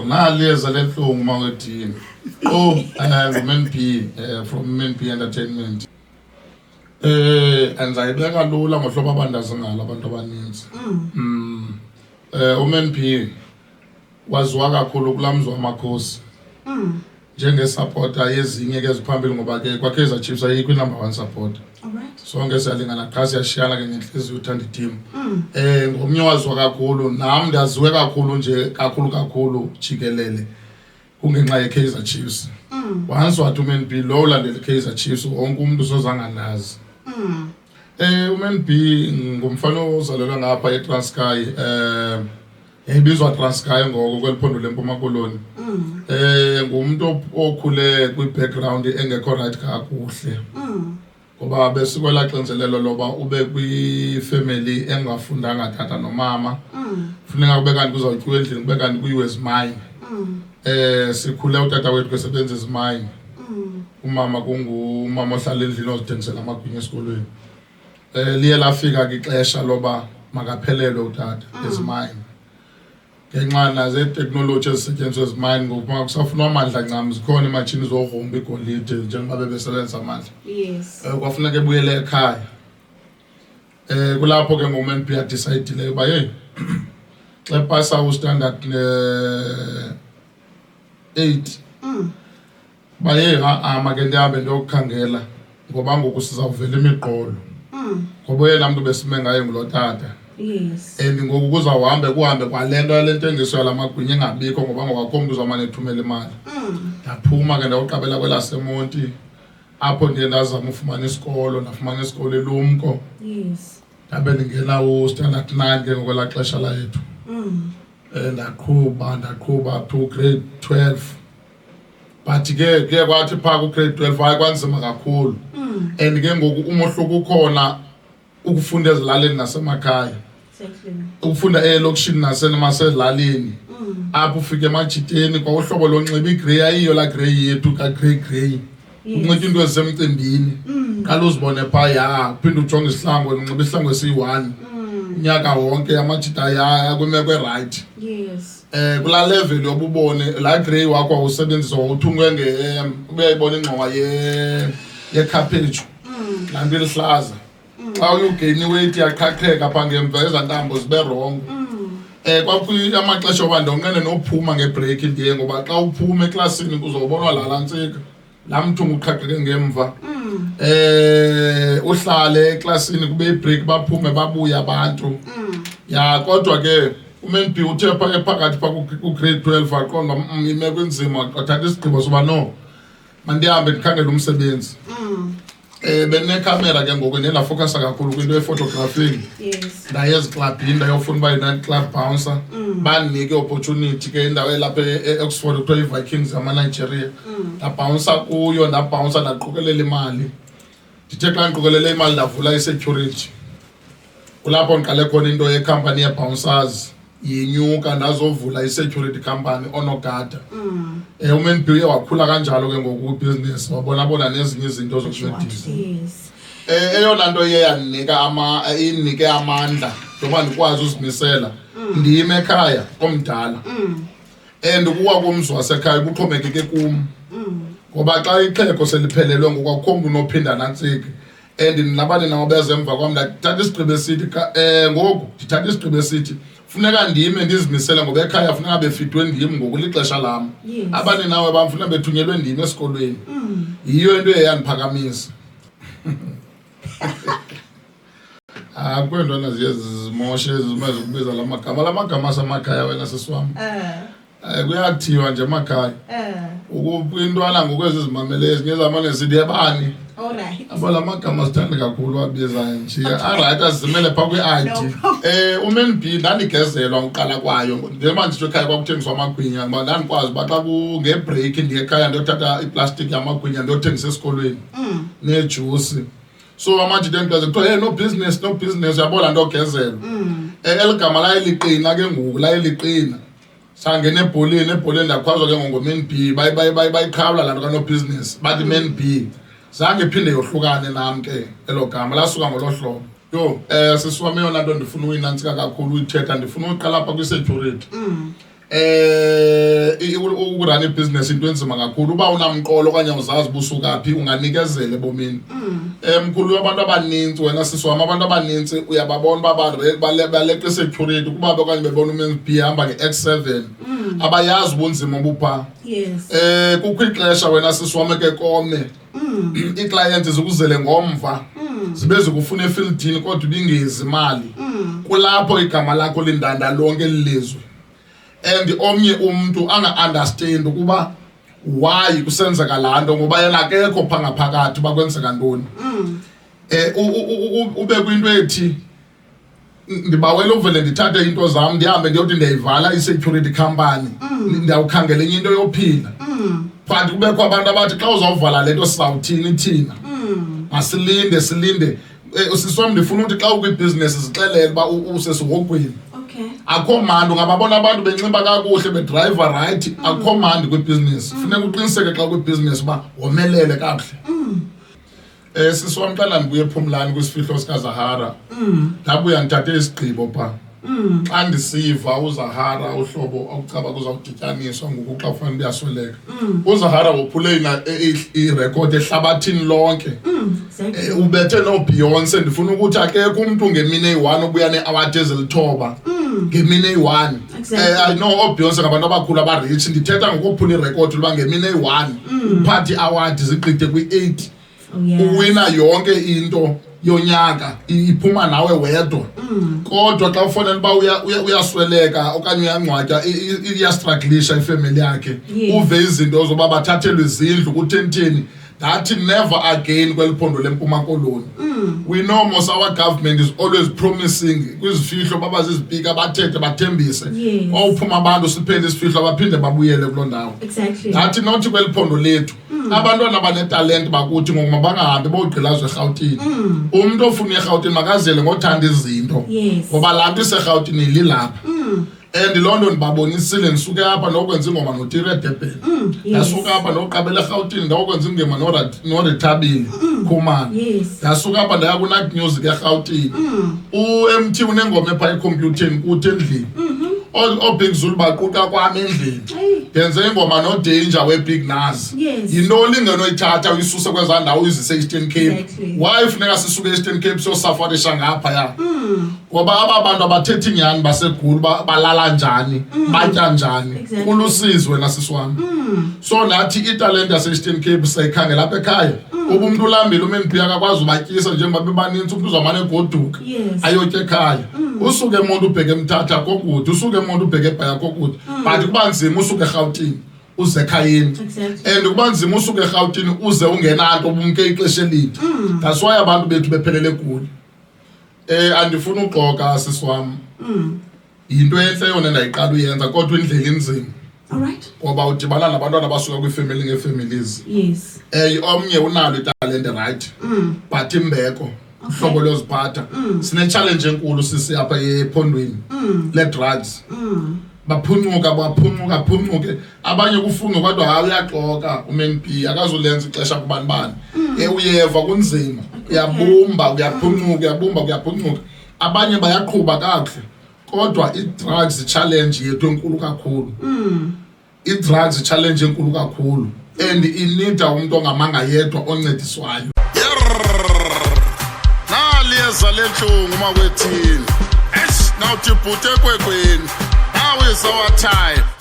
naliyeza lenhlungu mawethini. Woman P from Woman P Entertainment. Andizayibeka lula ngohlobo abandazi ngalo abantu abaninzi. Woman P waziwa kakhulu kulamzwa amakhosi. Njengesupporter yezinye ke ziphambili ngoba ke kwaKaizer Chiefs ayikho number 1 supporter. Alright. Sonke siyalingana xa siyashiyana ke ngenhliziyo uthanda team. Ngomnye waziwa kakhulu nami ndaziwe kakhulu nje kakhulu jikelele kungenxa yeKaizer Chiefs. Once wathi Woman B lo ulandela iKaizer Chiefs wonke umuntu sozanga nazi. Woman B ngumfana ozalelwa ngapha eTranskei ebizwa Transkei ngoko kweliphondo leMpuma Koloni. Ngumuntu okhule kwi-background engekho right kakuhle. Ngoba besikwela xinzelelo loba ube kwi-family engafundanga tata nomama. Funeka kube kanti kuzawutyiwa endlini kube kanti kuyiwe ezimine. Sikhule utata wethu kesebenza ezimine. Umama kungumama ohlala endlini ozithengisela amagwinya esikolweni. Liye lafika ixesha loba makaphelelwe utata ezimine. Ngenxa nazo technology ezisetyenziswa ezimine ngoba kusafunwa amandla ncam zikhona imatshini zogrumba igolide njengoba bebesebenza amandla. Yes. Kwafuneka ebuyele ekhaya. Kulapho ke ngoMan P decide uba hey xa pasa ustandard 8 baye make ndihambe ndiyokukhangela ngoba ngoku sizawuvela imiqolo. Ngoba yena muntu besime ngaye ngulotata. Yes. Ngoku kuzawuhambe kwalento lentengiso yalamagwinya engabikho ngoba ngokwakho umuntu uzamane ethumela imali. Ndaphuma ke ndawuqabela kwelaseMonti apho ndiye ndazama ufumana isikolo ndafumana isikolo eLumko. Yes. Ndabe ndingena standard 9 ke ngokwela xesha layethu. Ndaqhuba to grade 12. But ke kwathi pha ku grade 12 ayikwanzima kakhulu. Ke ngoku umohluko ukhona ukufunda ezilalini nasemakhaya. Exactly. Ukufunda elokishini nasemasezilalini. Apho ufike emajiteni kwa uhlobo lonxiba igrey ayiyo la grey yethu ka grey. Unxiba into ezisemcimbini. Qala uzibone pha uphinde ujonge isihlangu unxiba isihlangu esi1. Unyaka wonke amajita kwimeko right. Yes. Kula level yobubone la grey wakho awusebenzisa uthungwe uyayibona ingxowa yecabbage. Lanto elihlaza. Xa ugain weight yaqhaqheka pha ngemva ezantambo zibe wrong. Kwakuyi amaxesha oba ndonqene nophuma ngebreak ndiye ngoba xa uphuma eklasini kuzobonwa la ntsika. La mthungu uqhaqheke ngemva. Uhlale eklasini kube ibreak baphume babuya abantu. Kodwa ke uMan P uthe phakathi ku grade 12 aqonda imeko enzima wathatha isigqibo soba no mandihambe ndikhangela umsebenzi. Benecamera ke ngoku ndiye ndafocusa kakhulu kwinto yephotography. Yes. Ndaye eziclubhini ndayofuna uba yi-night club bouncer. Bandinike opportunity ke indawo elapha eOxford kuthiwa iVikings yamaNigeria. Ndabhawunsa kuyo ndabhawunsa ndaqokelela imali. Ndithe xa ndiqokelele imali ndavula i-security. Kulapho ndiqale khona into yecompany ye-bouncers yenyuka ndazovula i-security company onogada. uMan P wakhula kanjalo ke ngoku business wabona nezinye izinto zokuncedisa. Yes. Eyona nto iye inike amandla njengoba ndikwazi uzimisela ndiyime ekhaya omdala. Kuwa kumzi wasekhaya kuxhomekeke kum. Ngoba xa ixhego seliphelelwe ngoku akukho mntu unophinda nantsika. Nabanye nabo beze emva kwam ndathatha isigqibo esithi ngoku ndithatha isigqibo esithi funeka ndime ndizimisele ngoba ekhaya funeka befitwe ndim ngoku lixesha lam. Abanye nawe bamfuna bethunyelwe ndim esikolweni. Yiyo into eyandiphakamisa. Kwentwana ziye zimoshe zimaze ukubiza lamagama asemakhaya wena sesiwam. Kuyathiwa nje emakhaya. Intwana ngokwezi zimamele ezinye zamane zithi ebani. Alright. Abalamagama sithanda kakhulu wabiza nje. Alright azimele pha kwi-ID. uMan P ndandigezelwa uqala kwayo. Njengoba nditsho ekhaya kwakuthengiswa amagwinya ngoba ndandikwazi uba xa ngebreak ndiye ekhaya ndiyothatha iplastic yamagwinya ndiyothengisa esikolweni. Nejuice. So amajita endigaze kuthiwa no business uyabona nto ogezelwa. Eligama layeliqina ke ngoku layeliqina. Sangena ebholeni ndakhwazwa ke ngoMan P bayiqhawula laa nto kano business bathi Man P. Zange phinde yohlukane nami ke elo gama lasuka ngolo hlobo. Sisiwame yona nto ndifuna uyinantsika kakhulu uyithetha ndifuna uqala apha kwi-security. ukurun ibhizinesi into enzima kakhulu uba unamqolo okanye uzazi busuka phi unganikezela ebomini mkhulu abantu abaninzi wena sisiwami abantu abaninzi uyababona baleqa security kuba okanye bebona umenzi B hamba nge-X7 abayazi ubunzima obupha kukho ixesha wena sisiwami ke kome iclient zikuzele ngomva zibe zikufuna efieldini kodwa ubingezi imali kulapho igama lakho lindanda lonke lilizwe and omnye umuntu anga-understand ukuba why kusenzeka laa nto ngoba yena akekho pha ngaphakathi uba kwenzeka ntoni ube kwinto ethi ndibawela uvele ndithathe into zam ndihambe ndiyothi ndiyayivala i-security company ndiyawukhangela enye into yophila but kubekho abantu abathi xa uzawuvala le nto sizawuthini thina masilinde usiswam ndifuna ukuthi xa ukwibhizinesi zixelele uba usesihogweni akho mandi ungababona abantu benxiba kakuhle bedriver right akho mandi kwibhizinesi funeka uqiniseke xa kwibhizinesi uba womelele kakuhle sisiwam xa ndibuye ephumlani kwisifihlo sikaZahara ndabuya ndithathe isigqibo pha xa ndisiva uZahara uhlobo okucaba kuzawudityaniswa ngoku xa kufanele uyasweleka uZahara wophule irekhodi ehlabathini lonke ubethe noBeyonce ndifuna ukuthi akekho umuntu ngemini eyi-1 ubuya ne-award ezilithoba ngemini eyi-1 I know oBeyonce ngabantu abakhulu abarich ndithetha ngokuphula irekhodi luba ngemini eyi-1 uphathe i-award zigqide kwi-8 uwina yonke into yonyaka iphuma nawe wedwa kodwa xa ufanele uba uyasweleka okanye uyangcwatya iyastrugglisha ifamily yakhe uve izinto zoba bathathelwe izindlu kutheni that never again kweliphondo lempuma koloni we know most our government is always promising kwizifihlo baba zizipika bathethe bathembise awuphuma abantu siphele isifihlo baphinde babuyele kuloo ndawo that not kweliphondo lethu abantwana banetalent bakuthi ngoba bangahambi bogqilazwe eRhawutini umuntu ofuna eRhawutini makazele ngothanda izinto ngoba laa nto iseRhawutini ililapha and loo nto ndibabonisile ndisuke apha ndokwenza ingoma noTire Durban ndasuka apha ndoqabela eRhawutini ndokwenza ingoma noRethabile Khumalo ndasuka apha ndaya kuNight Music eRhawutini uMT unengoma epha ekhompyutheni kuthi endlini oBig Zulu baquqa kwami endlini yenze ingoma noDanger weBig Nas yinto olingenoyithatha uyisuse kweza ndawo uyizise e-Eastern Cape why funeka sisuke e-Eastern Cape siyosafarisha ngapha ya ngoba aba bantu abathethi inyani baseGulu balala njani batya njani kulusizi wena sisiwami so nathi italent yase-Eastern Cape siyayikhangela apha ekhaya uba umuntu ulambile uMNP akakwazi ubatyisa njengoba bebanintsi umuntu uzamane egoduka ayotya ekhaya usuke eMonti ubheke eMthatha kokude usuke eMonti ubheke eBhaya kokude but kuba nzima usuke eRhawutini uze ekhayeni and kuba nzima usuke eRhawutini uze ungenanto ubumke ixesha elide that's why abantu bethu bephelele kuyo andifuna uxoka sisiwami yinto enhle yona ndayiqala uyenza kodwa indlela inzima ngoba udibana nabantwana abasuka kwiifamily ngee-families omnye unalo italente right but imbeko uhlobo loziphatha sine-challenge enkulu sisi apha ephondweni le-drugs baphunyuke abanye kufunga kodwa hayi uyaxoka uMNP akazulenza ixesha kubani bani uyeva kunzima uyabumba uyaphunyuka abanye bayaqhuba kakuhle kodwa i-drugs challenge yethu enkulu kakhulu i-drugs challenge enkulu kakhulu and inida umuntu ongamanga yedwa oncediswayo naliyeza lenhlungu makwethini nawuthi ibhute ekwekweni now is our time